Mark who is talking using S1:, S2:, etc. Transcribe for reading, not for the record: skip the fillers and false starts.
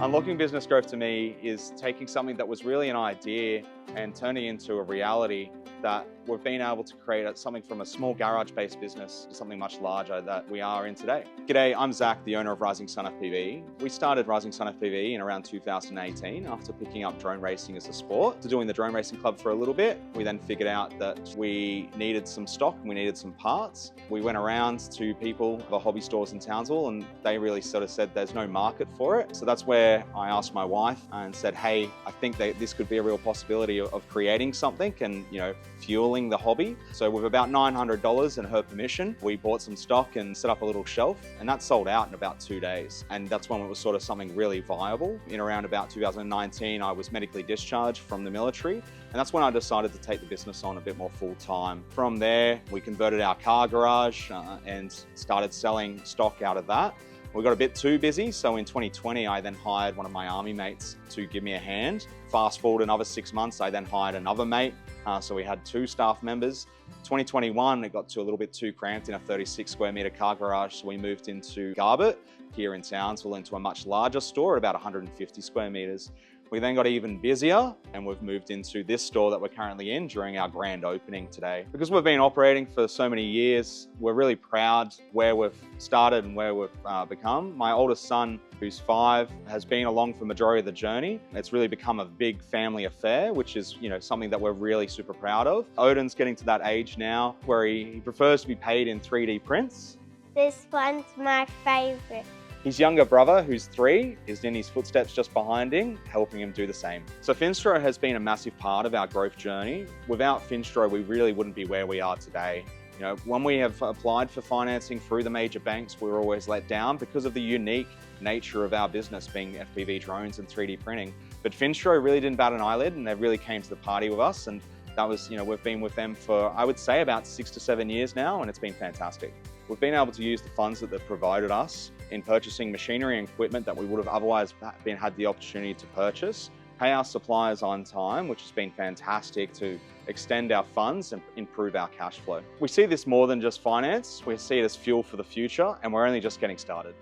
S1: Unlocking business growth to me is taking something that was really an idea and turning it into a reality that we've been able to create something from a small garage-based business to something much larger that we are in today. G'day, I'm Zach, the owner of Rising Sun FPV. We started Rising Sun FPV in around 2018 after picking up drone racing as a sport. To doing the drone racing club for a little bit, we then figured out that we needed some stock and we needed some parts. We went around to people, the hobby stores in Townsville, and they really sort of said there's no market for it. So that's where I asked my wife and said, hey, I think that this could be a real possibility of creating something and, fueling the hobby. So with about $900 and her permission, we bought some stock and set up a little shelf, and that sold out in about 2 days. And that's when it was sort of something really viable. In around about 2019, I was medically discharged from the military, and that's when I decided to take the business on a bit more full time. From there, we converted our car garage and started selling stock out of that. We got a bit too busy, so in 2020, I then hired one of my army mates to give me a hand. Fast forward another 6 months, I then hired another mate, so we had 2 staff members. 2021, it got to a little bit too cramped in a 36 square meter car garage, so we moved into Garbett here in Townsville into a much larger store at about 150 square meters. We then got even busier and we've moved into this store that we're currently in during our grand opening today. Because we've been operating for so many years, we're really proud where we've started and where we've become. My oldest son, who's 5, has been along for the majority of the journey. It's really become a big family affair, which is something that we're really super proud of. Odin's getting to that age now where he prefers to be paid in 3D prints.
S2: This one's my favourite.
S1: His younger brother, who's 3, is in his footsteps just behind him, helping him do the same. So Finstro has been a massive part of our growth journey. Without Finstro, we really wouldn't be where we are today. When we have applied for financing through the major banks, we were always let down because of the unique nature of our business being FPV drones and 3D printing. But Finstro really didn't bat an eyelid, and they really came to the party with us. And that was, we've been with them for, I would say, about 6 to 7 years now, and it's been fantastic. We've been able to use the funds that they've provided us in purchasing machinery and equipment that we would have otherwise had the opportunity to purchase, pay our suppliers on time, which has been fantastic to extend our funds and improve our cash flow. We see this more than just finance. We see it as fuel for the future, and we're only just getting started.